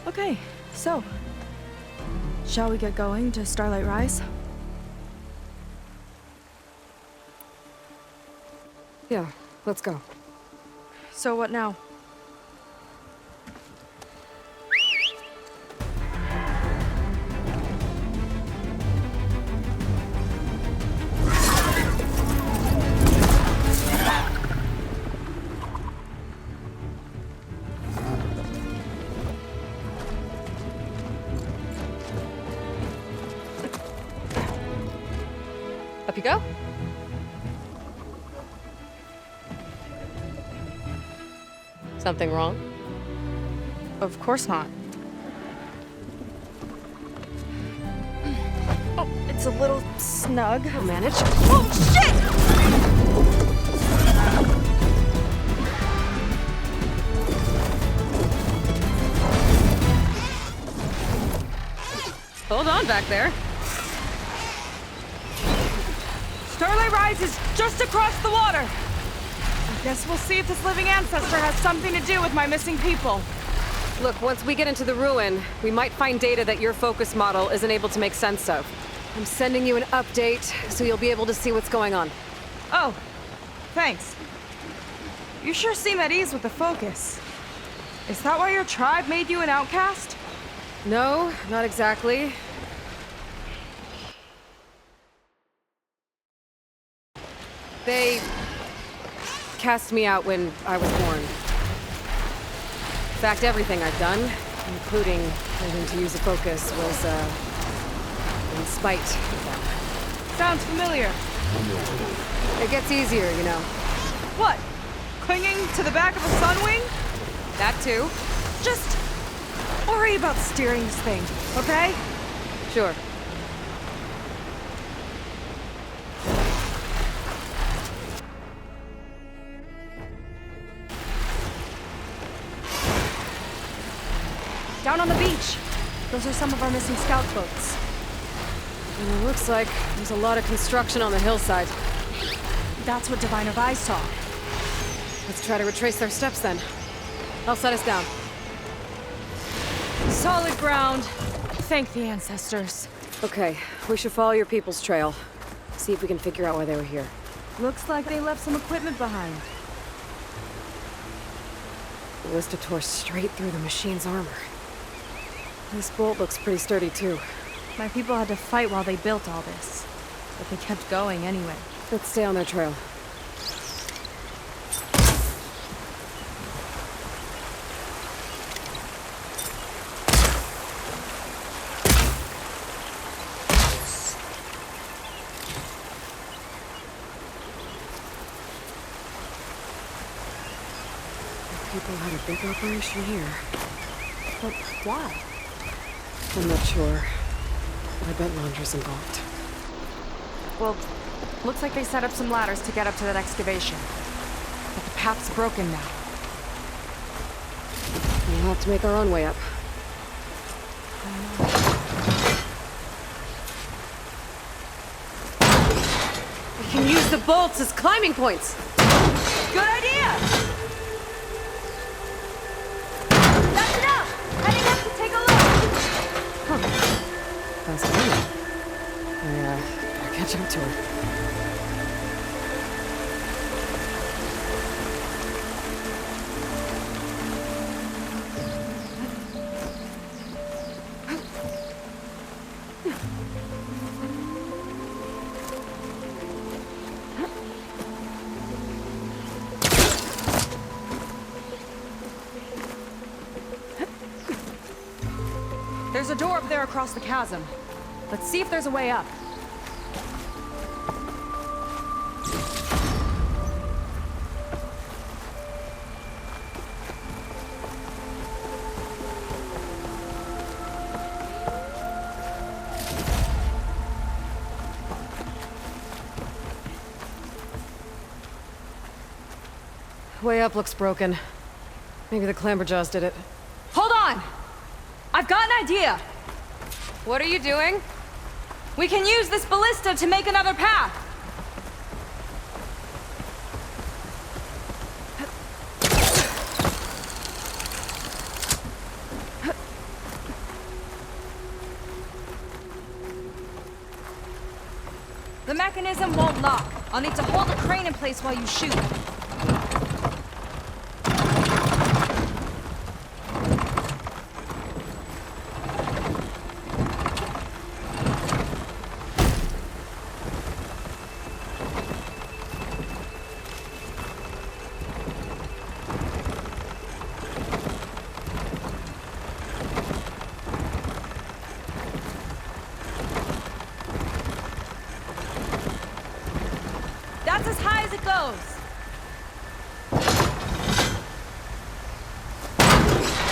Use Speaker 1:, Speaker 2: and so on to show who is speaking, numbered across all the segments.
Speaker 1: Okay, so, shall we get going to Starlight Rise?
Speaker 2: Yeah, let's go.
Speaker 1: So what now?
Speaker 2: Up you go. Something wrong?
Speaker 1: Of course not. Oh, it's a little snug.
Speaker 2: I'll manage.
Speaker 1: Oh, shit!
Speaker 2: Hold on back there.
Speaker 1: Starlight Rise is just across the water. I guess we'll see if this living ancestor has something to do with my missing people.
Speaker 2: Look, once we get into the ruin, we might find data that your focus model isn't able to make sense of. I'm sending you an update, so you'll be able to see what's going on.
Speaker 1: Oh, thanks. You sure seem at ease with the focus. Is that why your tribe made you an outcast?
Speaker 2: No, not exactly. They cast me out when I was born. In fact, everything I've done, including learning to use a focus, was, in spite of them.
Speaker 1: Sounds familiar.
Speaker 2: It gets easier, you know.
Speaker 1: What? Clinging to the back of a sunwing?
Speaker 2: That too.
Speaker 1: Just worry about steering this thing, okay?
Speaker 2: Sure.
Speaker 1: Down on the beach. Those are some of our missing scout boats.
Speaker 2: And it looks like there's a lot of construction on the hillside.
Speaker 1: That's what Diviner Vi saw.
Speaker 2: Let's try to retrace their steps then. I'll set us down.
Speaker 1: Solid ground. Thank the ancestors.
Speaker 2: Okay, we should follow your people's trail. See if we can figure out why they were here.
Speaker 1: Looks like they left some equipment behind.
Speaker 2: The ballista tore straight through the machine's armor. This bolt looks pretty sturdy too.
Speaker 1: My people had to fight while they built all this. But they kept going anyway.
Speaker 2: Let's stay on their trail. People had a big operation here.
Speaker 1: But why?
Speaker 2: I'm not sure. I bet laundry's involved.
Speaker 1: Well, looks like they set up some ladders to get up to that excavation. But the path's broken now.
Speaker 2: We'll have to make our own way up. We can use the bolts as climbing points!
Speaker 1: Good idea! That's enough! Heading up to take a look!
Speaker 2: Fast enough. Gotta catch up to her.
Speaker 1: There's a door up there across the chasm. Let's see if there's a way up.
Speaker 2: Way up looks broken. Maybe the clamberjaws did it.
Speaker 1: Hold on! I've got an idea!
Speaker 2: What are you doing?
Speaker 1: We can use this ballista to make another path! mechanism won't lock. I'll need to hold the crane in place while you shoot. That's as high as it goes.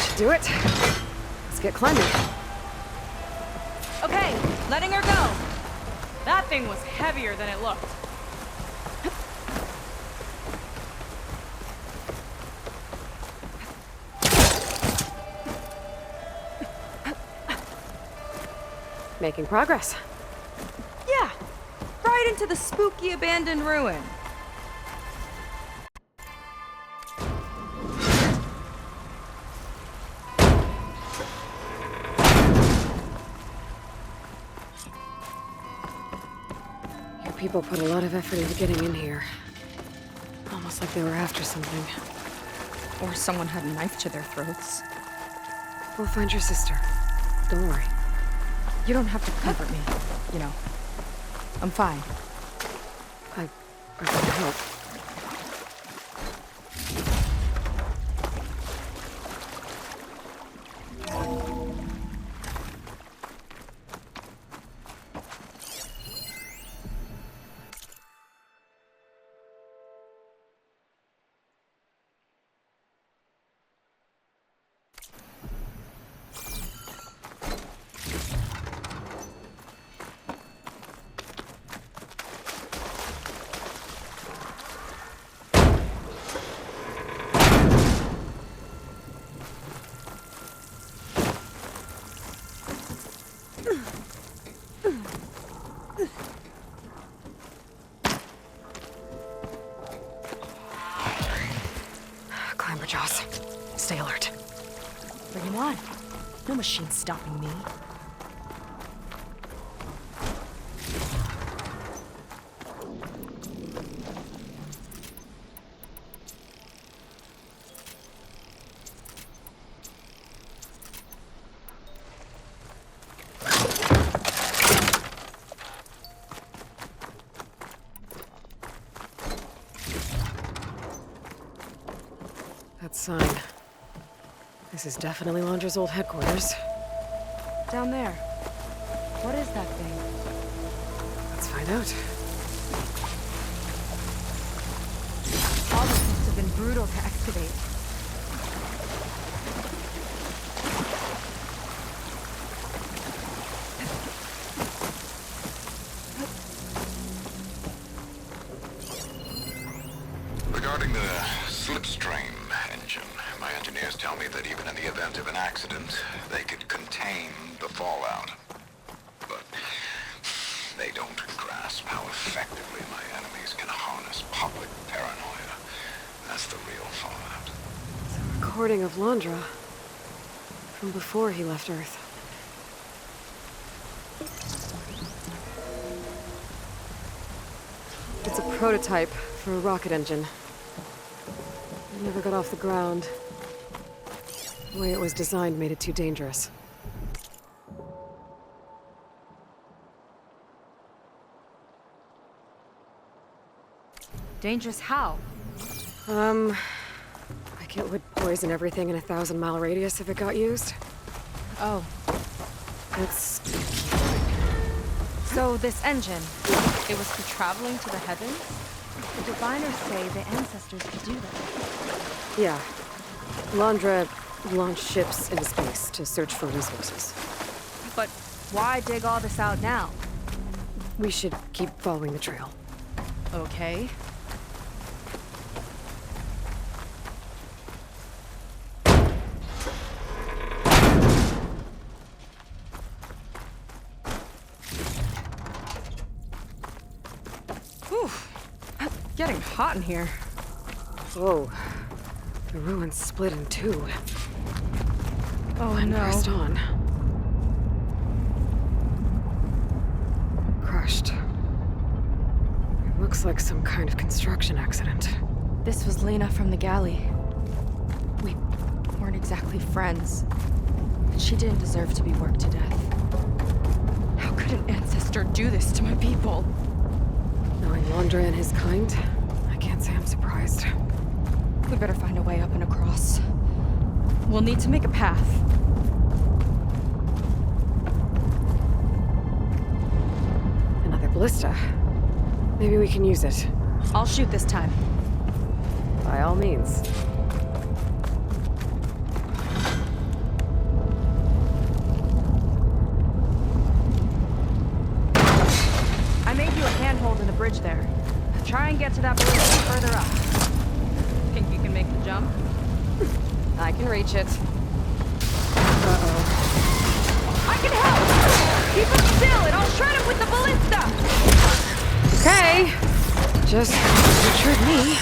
Speaker 2: Should do it. Let's get climbing.
Speaker 1: Okay, letting her go. That thing was heavier than it looked.
Speaker 2: Making progress.
Speaker 1: Yeah, right into the spooky abandoned ruin.
Speaker 2: Your people put a lot of effort into getting in here. Almost like they were after something.
Speaker 1: Or someone had a knife to their throats.
Speaker 2: We'll find your sister. Don't worry.
Speaker 1: You don't have to comfort me, you know. I'm fine.
Speaker 2: I can help. Climber jaws. Stay alert.
Speaker 1: Bring him on. No machine's stopping me.
Speaker 2: That sign. This is definitely Londra's old headquarters.
Speaker 1: Down there. What is that thing?
Speaker 2: Let's find out.
Speaker 1: All this must have been brutal to excavate.
Speaker 3: Regarding the slipstream engine, my engineers tell me that even in the event of an accident, they could contain the fallout. But they don't grasp how effectively my enemies can harness public paranoia. That's the real fallout.
Speaker 2: It's a recording of Londra from before he left Earth. It's a prototype for a rocket engine. It never got off the ground. The way it was designed made it too dangerous.
Speaker 1: Dangerous how?
Speaker 2: Like it would poison everything in a 1,000-mile radius if it got used.
Speaker 1: Oh.
Speaker 2: It's...
Speaker 1: So this engine, it was for traveling to the heavens? The diviners say the ancestors could do that.
Speaker 2: yeah. Londra launched ships into space to search for resources.
Speaker 1: But why dig all this out now?
Speaker 2: We should keep following the trail.
Speaker 1: Okay. Whew. Getting hot in here.
Speaker 2: Whoa. The ruins split in two.
Speaker 1: Oh
Speaker 2: And
Speaker 1: no.
Speaker 2: pressed on. Crushed. Looks like some kind of construction accident.
Speaker 1: This was Lena from the galley. We weren't exactly friends. And she didn't deserve to be worked to death. How could an ancestor do this to my people?
Speaker 2: Knowing Laundry and his kind, I can't say I'm surprised.
Speaker 1: We better find a way up and across. We'll need to make a path.
Speaker 2: Another ballista. Maybe we can use it.
Speaker 1: I'll shoot this time.
Speaker 2: By all means.
Speaker 1: I made you a handhold in the bridge there. Try and get to that ballista further up. Think you can make the jump?
Speaker 2: I can reach it.
Speaker 1: Uh-oh. I can help! Keep him still and I'll shred him with the ballista!
Speaker 2: Okay. Just don't shred me.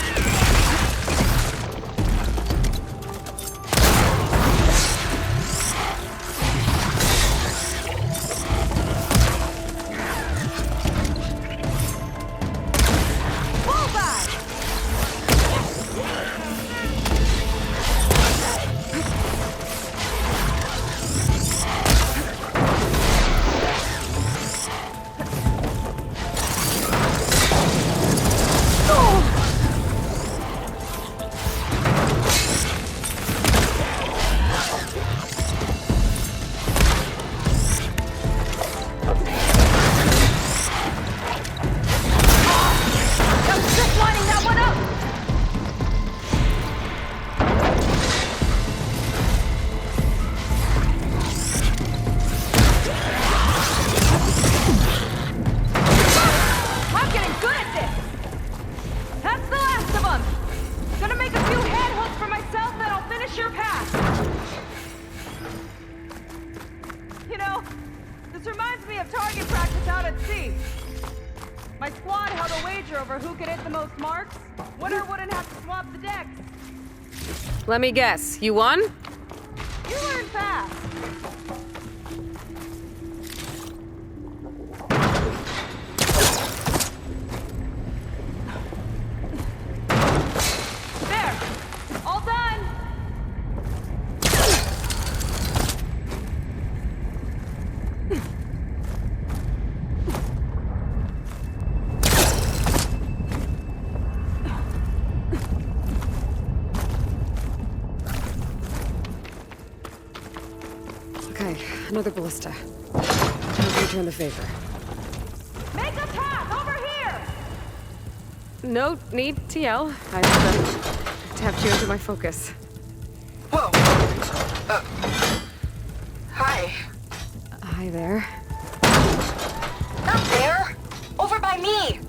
Speaker 2: Let me guess, you won?
Speaker 1: You learn fast. There! All done!
Speaker 2: Okay, another ballista. Time to return the favor.
Speaker 1: Make a path over here!
Speaker 2: No need to yell. I tapped you into my focus.
Speaker 4: Whoa! Hi.
Speaker 2: Hi there.
Speaker 4: Not there! Over by me!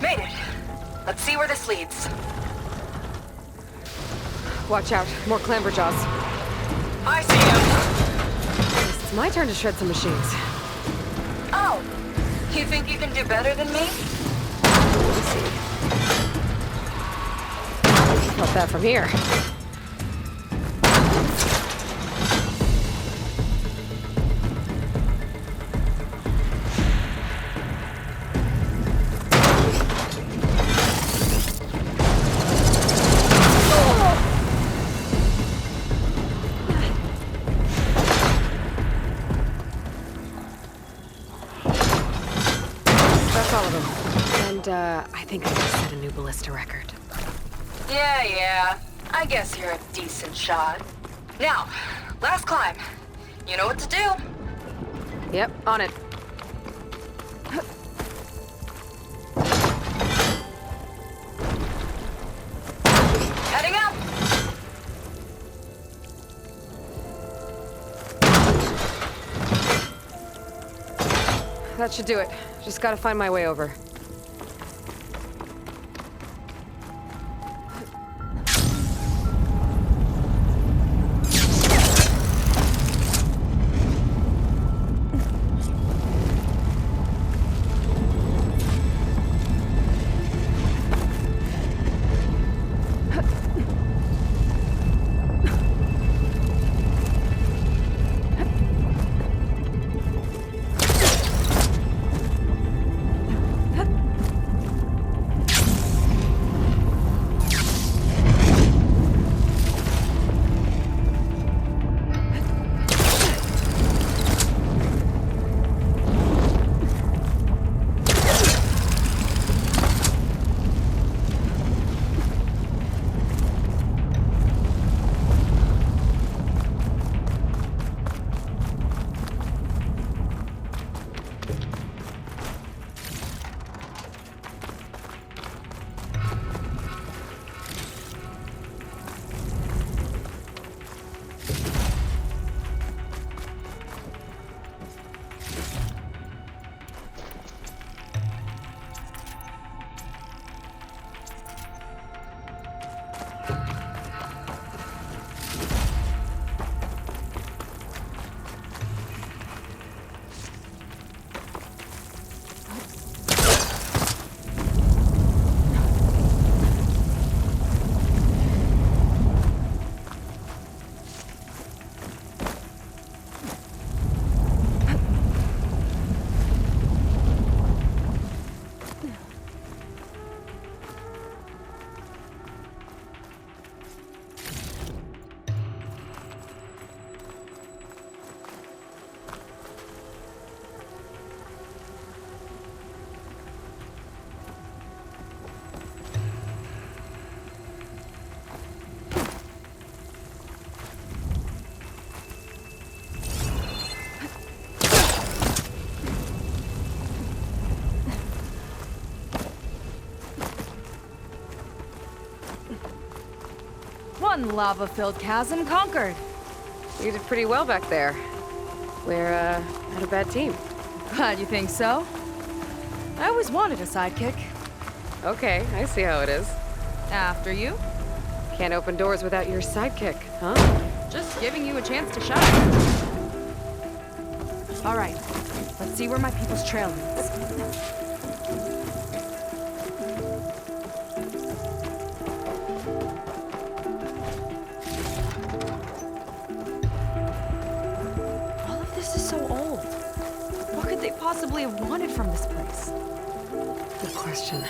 Speaker 4: Made it. Let's see where this leads.
Speaker 2: Watch out, more clamberjaws.
Speaker 4: I see him!
Speaker 2: It's my turn to shred some machines.
Speaker 4: Oh! You think you can do better than me?
Speaker 2: We'll see. About that from here. I think I just set a new ballista record.
Speaker 4: Yeah. I guess you're a decent shot. Now, last climb. You know what to do.
Speaker 2: Yep, on it.
Speaker 4: Heading up!
Speaker 2: That should do it. Just gotta find my way over.
Speaker 1: One lava-filled chasm conquered.
Speaker 2: You did pretty well back there. We're, not a bad team.
Speaker 1: Glad you think so. I always wanted a sidekick.
Speaker 2: Okay, I see how it is.
Speaker 1: After you.
Speaker 2: Can't open doors without your sidekick, huh?
Speaker 1: Just giving you a chance to shine. All right, let's see where my people's trail leads. All of this is so old. What could they possibly have wanted from this place?
Speaker 2: Good question.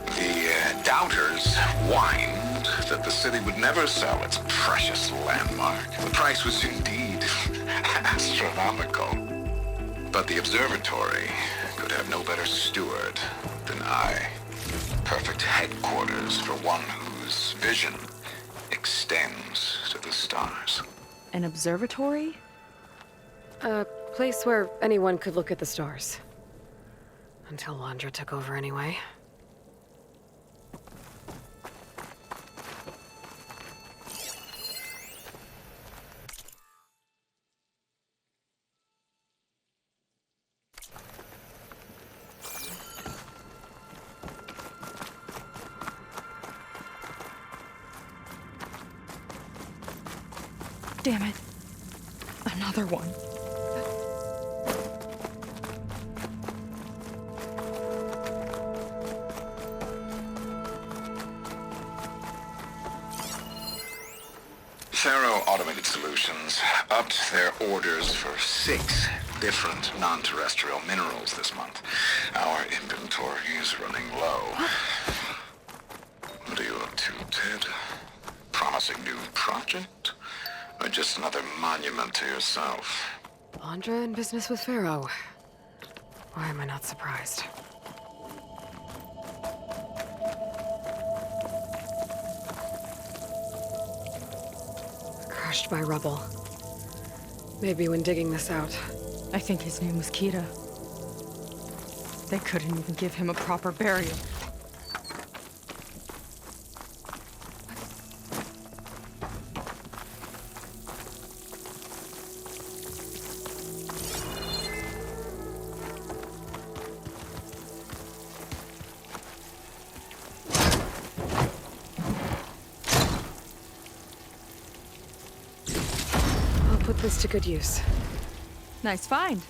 Speaker 3: The doubters whined that the city would never sell its precious landmark. The price was indeed astronomical. But the observatory could have no better steward than I. Perfect headquarters for one whose vision extends to the stars.
Speaker 1: An observatory?
Speaker 2: A place where anyone could look at the stars. Until Landra took over anyway.
Speaker 1: Damn it. Another one.
Speaker 3: Faro Automated Solutions upped their orders for 6 different non-terrestrial minerals this month. Our inventory is running low. What are you up to, Ted? Promising new project? Or just another monument to yourself?
Speaker 2: Landra in business with Pharaoh. Why am I not surprised? Crushed by rubble. Maybe when digging this out.
Speaker 1: I think his name was Kira. They couldn't even give him a proper burial.
Speaker 2: I'll put this to good use.
Speaker 1: Nice find.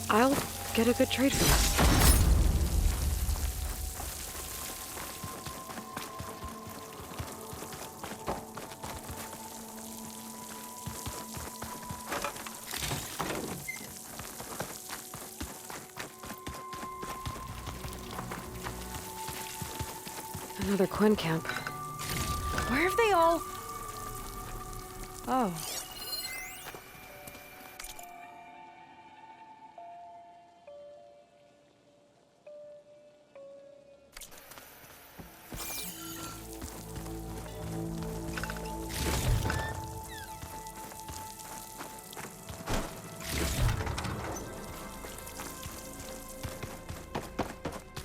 Speaker 2: I'll get a good trade for this. Another Quinn camp.
Speaker 1: Where have they all... Oh.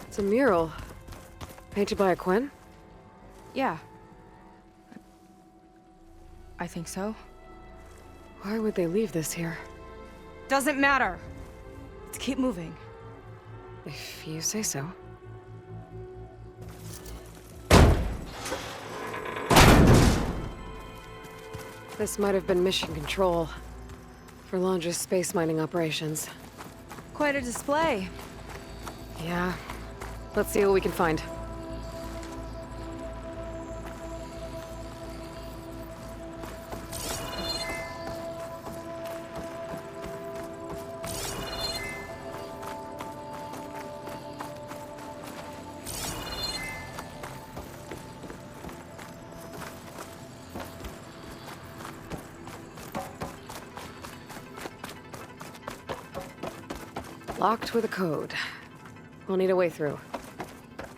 Speaker 2: It's a mural. Painted by a Quinn?
Speaker 1: Yeah. I think so.
Speaker 2: Why would they leave this here?
Speaker 1: Doesn't matter. Let's keep moving.
Speaker 2: If you say so. This might have been mission control. for Londra's space mining operations.
Speaker 1: Quite a display.
Speaker 2: Yeah. Let's see what we can find. Locked with a code. We'll need a way through.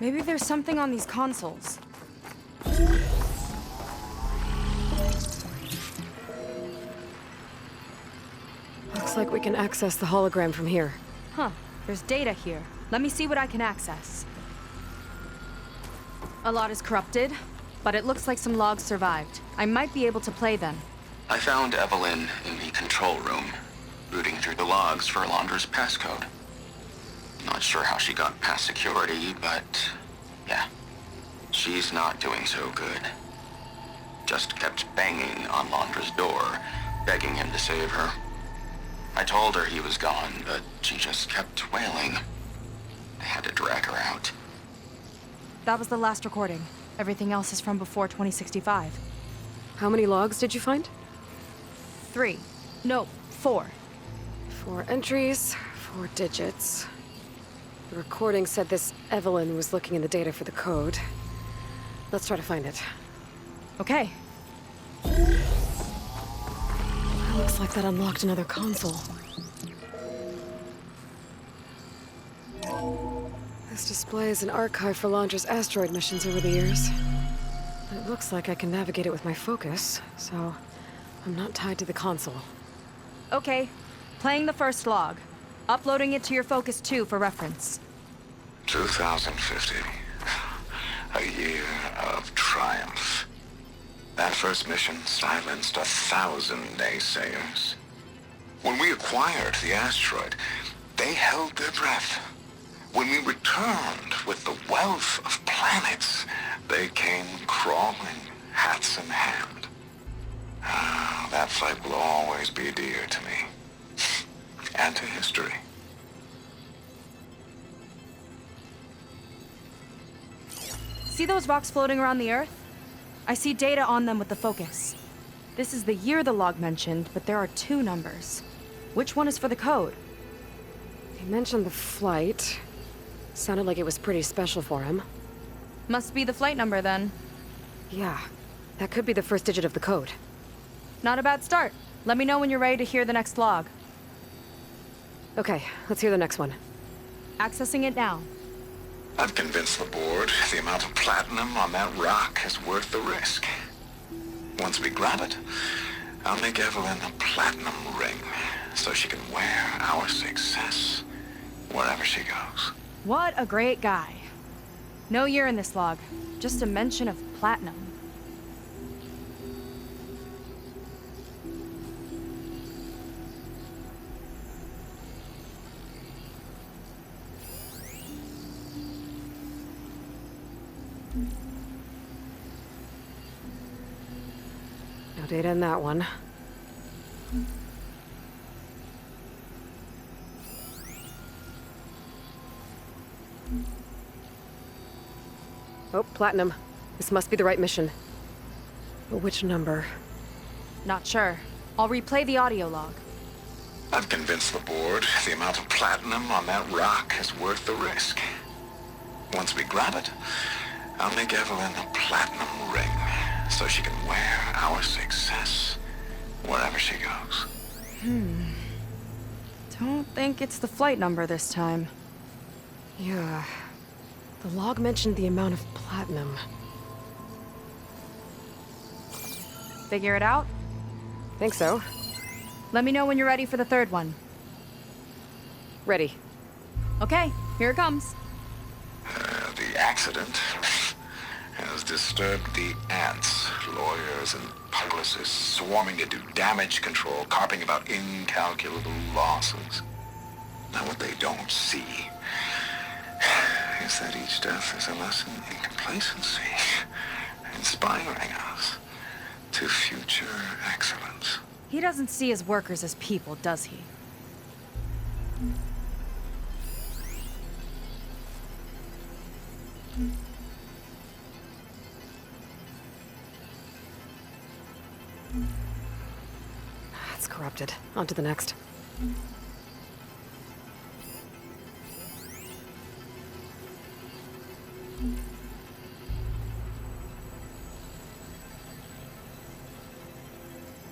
Speaker 1: Maybe there's something on these consoles.
Speaker 2: Looks like we can access the hologram from here.
Speaker 1: Huh. There's data here. Let me see what I can access. A lot is corrupted, but it looks like some logs survived. I might be able to play them.
Speaker 3: I found Evelyn in the control room, rooting through the logs for Londra's passcode. Not sure how she got past security, but yeah, she's not doing so good. Just kept banging on Londra's door, begging him to save her. I told her he was gone, but she just kept wailing. I had to drag her out.
Speaker 1: That was the last recording. Everything else is from before 2065.
Speaker 2: How many logs did you find?
Speaker 1: 3. No, 4.
Speaker 2: 4 entries, 4 digits. The recording said this Evelyn was looking in the data for the code. Let's try to find it.
Speaker 1: Okay.
Speaker 2: Looks like that unlocked another console. This displays an archive for Londra's asteroid missions over the years. It looks like I can navigate it with my focus, so I'm not tied to the console.
Speaker 1: Okay. Playing the first log. Uploading it to your Focus 2 for reference.
Speaker 3: 2050. A year of triumph. That first mission silenced 1,000 naysayers. When we acquired the asteroid, they held their breath. When we returned with the wealth of planets, they came crawling, hats in hand. Ah, that fight will always be dear to me. And to history.
Speaker 1: See those rocks floating around the Earth? I see data on them with the focus. This is the year the log mentioned, but there are 2 numbers. Which one is for the code?
Speaker 2: He mentioned the flight. Sounded like it was pretty special for him.
Speaker 1: Must be the flight number then.
Speaker 2: Yeah, that could be the first digit of the code.
Speaker 1: Not a bad start. Let me know when you're ready to hear the next log.
Speaker 2: Okay, let's hear the next one.
Speaker 1: Accessing it now.
Speaker 3: I've convinced the board the amount of platinum on that rock is worth the risk. Once we grab it, I'll make Evelyn a platinum ring so she can wear our success wherever she goes.
Speaker 1: What a great guy. No year in this log, just a mention of platinum.
Speaker 2: No data in that one. Oh, platinum. This must be the right mission. But which number?
Speaker 1: Not sure. I'll replay the audio log.
Speaker 3: I've convinced the board the amount of platinum on that rock is worth the risk. Once we grab it, I'll make Evelyn a platinum ring so she can wear our success wherever she goes.
Speaker 1: Don't think it's the flight number this time.
Speaker 2: Yeah. The log mentioned the amount of platinum.
Speaker 1: Figure it out?
Speaker 2: Think so.
Speaker 1: Let me know when you're ready for the third one.
Speaker 2: Ready.
Speaker 1: Okay, here it comes.
Speaker 3: The accident has disturbed the ants, lawyers and publicists swarming to do damage control, carping about incalculable losses. Now what they don't see is that each death is a lesson in complacency, inspiring us to future excellence.
Speaker 1: He doesn't see his workers as people, does he?
Speaker 2: It's corrupted. On to the next.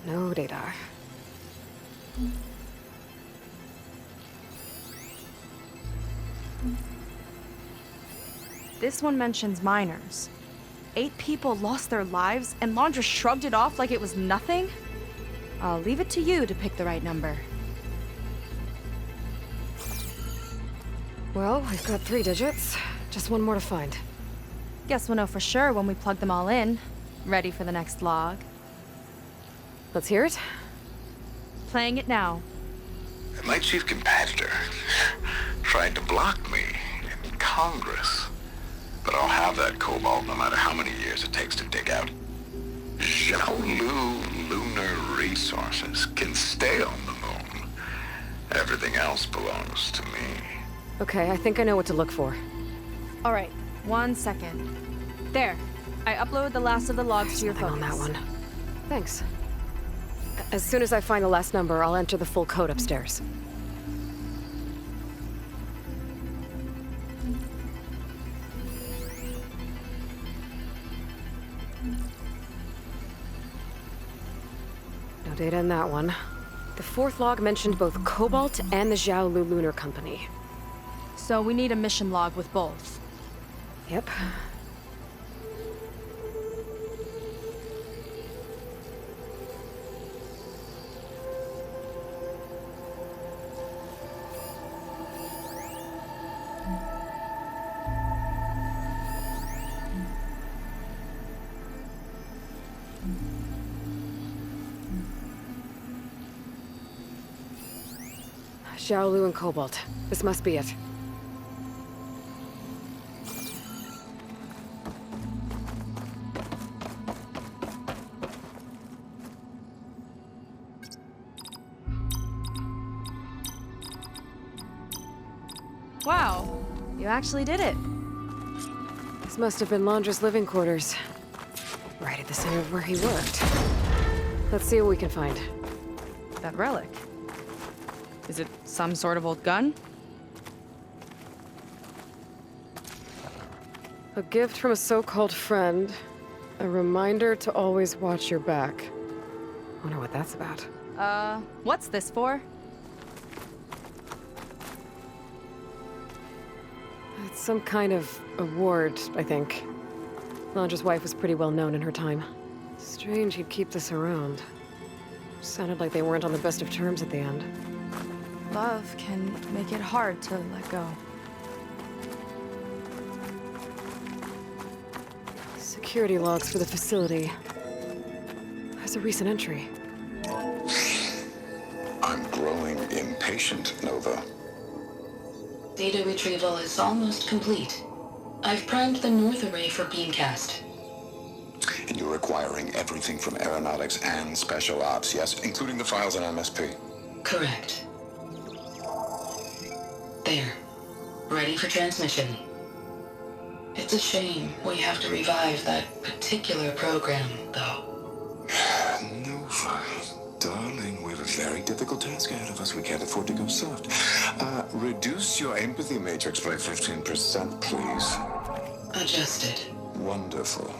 Speaker 2: No data.
Speaker 1: This one mentions miners. 8 people lost their lives, and Laundra shrugged it off like it was nothing? I'll leave it to you to pick the right number.
Speaker 2: Well, we've got 3 digits. Just one more to find.
Speaker 1: Guess we'll know for sure when we plug them all in. Ready for the next log.
Speaker 2: Let's hear it.
Speaker 1: Playing it now.
Speaker 3: My chief competitor tried to block me in Congress. But I'll have that cobalt no matter how many years it takes to dig out. Xiaolu lunar resources can stay on the moon. Everything else belongs to me.
Speaker 2: Okay, I think I know what to look for.
Speaker 1: All right, 1 second. There. I uploaded the last of the logs to your
Speaker 2: Something
Speaker 1: focus.
Speaker 2: on that one. Thanks. As soon as I find the last number, I'll enter the full code upstairs. No data in that one. The 4th log mentioned both Cobalt and the Xiaolu Lunar Company.
Speaker 1: So we need a mission log with both.
Speaker 2: Yep. Xiaolu and Cobalt. This must be it.
Speaker 1: Wow, you actually did it.
Speaker 2: This must have been Laundra's living quarters. Right at the center of where he worked. Let's see what we can find.
Speaker 1: That relic. Is it some sort of old gun?
Speaker 2: A gift from a so-called friend. A reminder to always watch your back. Wonder what that's about.
Speaker 1: What's this for?
Speaker 2: It's some kind of award, I think. Laundra's wife was pretty well known in her time. Strange he'd keep this around. Sounded like they weren't on the best of terms at the end.
Speaker 1: Love can make it hard to let go.
Speaker 2: Security logs for the facility. There's a recent entry.
Speaker 3: I'm growing impatient, Nova.
Speaker 5: Data retrieval is almost complete. I've primed the north array for beamcast.
Speaker 3: And you're acquiring everything from aeronautics and special ops, yes? Including the files in MSP.
Speaker 5: Correct. There. Ready for transmission. It's a shame we have to revive that particular program, though.
Speaker 3: Nova, darling, we have a very difficult task ahead of us. We can't afford to go soft. Reduce your empathy matrix by 15%, please.
Speaker 5: Adjusted.
Speaker 3: Wonderful.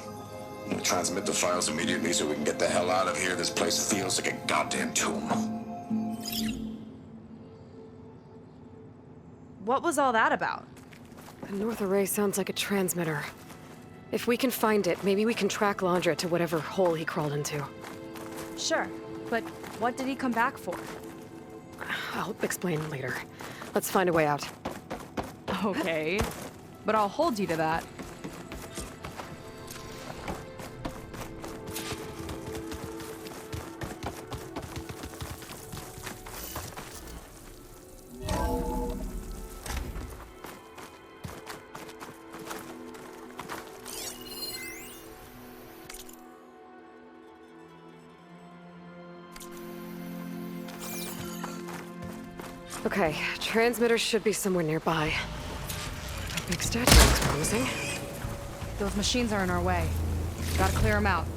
Speaker 3: Transmit the files immediately so we can get the hell out of here. This place feels like a goddamn tomb.
Speaker 1: What was all that about?
Speaker 2: The north array sounds like a transmitter. If we can find it, maybe we can track Laundra to whatever hole he crawled into.
Speaker 1: Sure, but what did he come back for?
Speaker 2: I'll explain later. Let's find a way out.
Speaker 1: Okay, but I'll hold you to that.
Speaker 2: Okay, transmitter should be somewhere nearby. That big statue looks promising.
Speaker 6: Those machines are in our way. Gotta clear them out.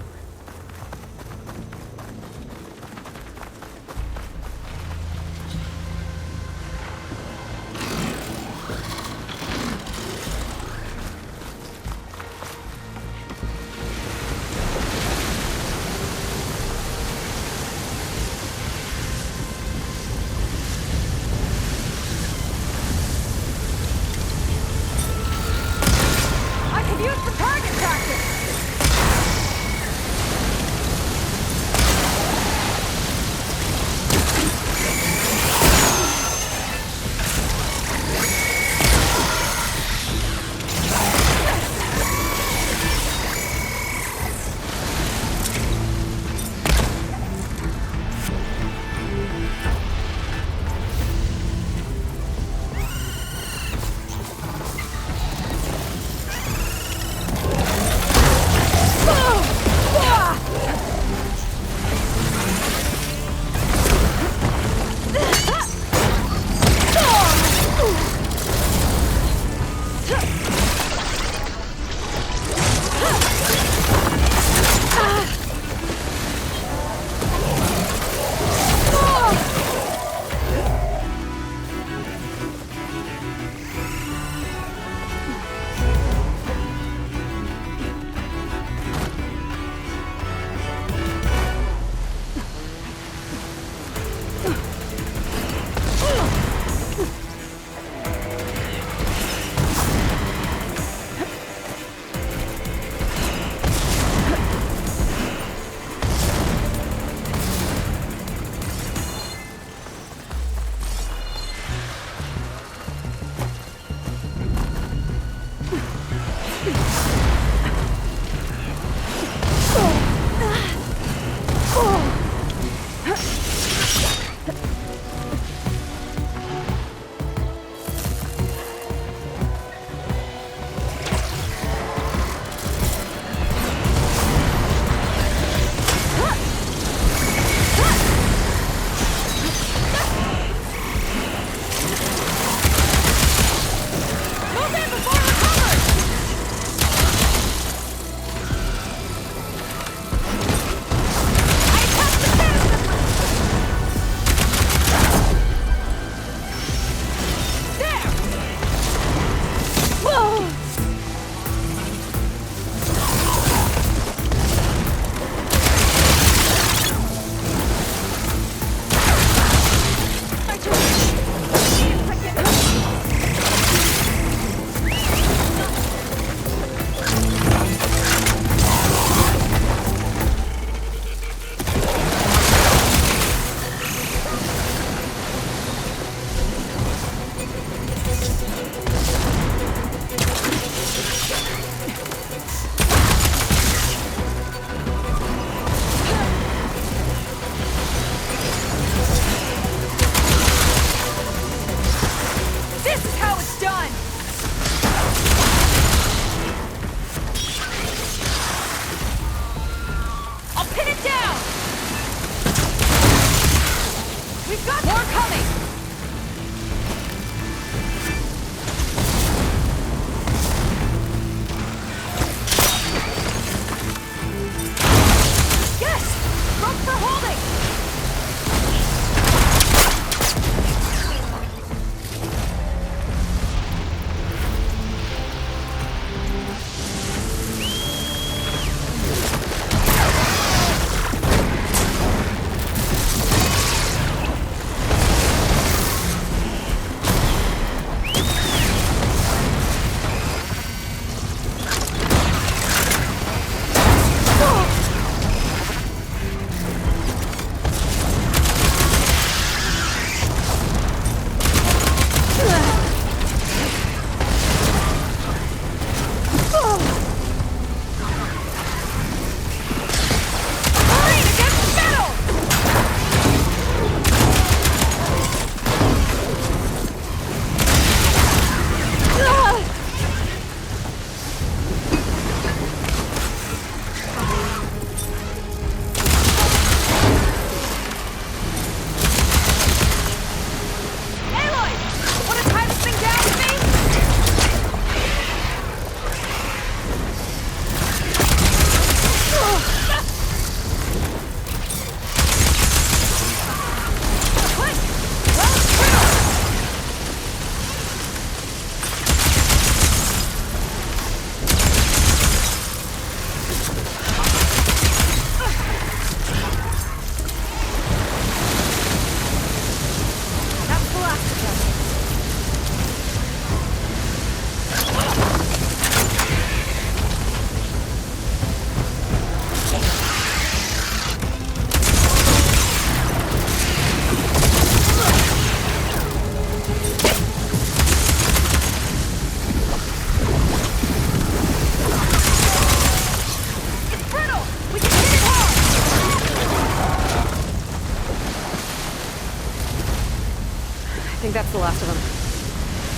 Speaker 2: the last of them.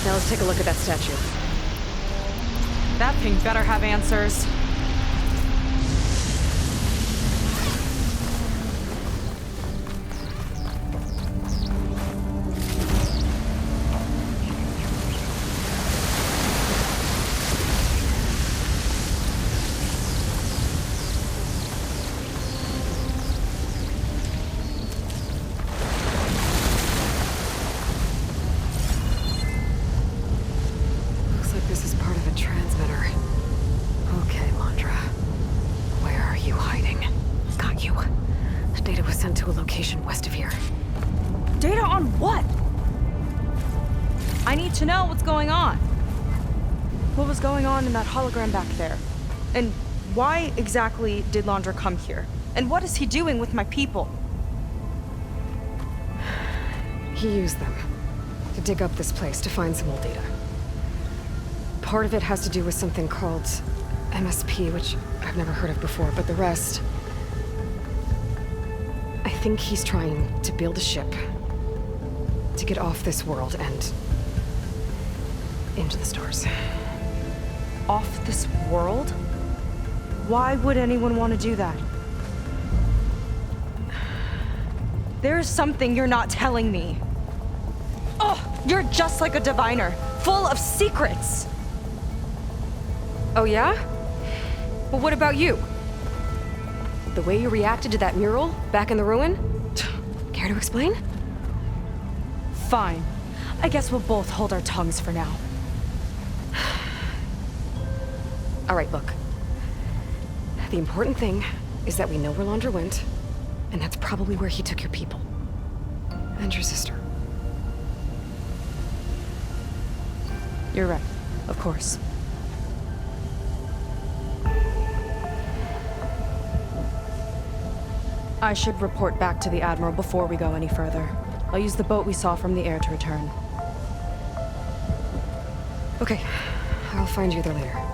Speaker 2: Now let's take a look at that statue.
Speaker 6: That thing better have answers.
Speaker 2: Looks like this is part of a transmitter. Okay, Landra. Where are you hiding? Got you. The data was sent to a location west of here.
Speaker 6: Data on what? I need to know what's going on. What was going on in that hologram back there? And why exactly did Landra come here? And what is he doing with my people?
Speaker 2: He used them to dig up this place to find some old data. Part of it has to do with something called MSP, which I've never heard of before, but the rest... I think he's trying to build a ship to get off this world and into the stars.
Speaker 6: Off this world? Why would anyone want to do that? There's something you're not telling me. Oh, you're just like a diviner, full of secrets.
Speaker 2: Oh yeah? Well, what about you? The way you reacted to that mural back in the ruin? Care to explain?
Speaker 6: Fine. I guess we'll both hold our tongues for now.
Speaker 2: All right, look. The important thing is that we know where Landra went, and that's probably where he took your people. And your sister.
Speaker 6: You're right, of course. I should report back to the Admiral before we go any further. I'll use the boat we saw from the air to return.
Speaker 2: Okay, I'll find you there later.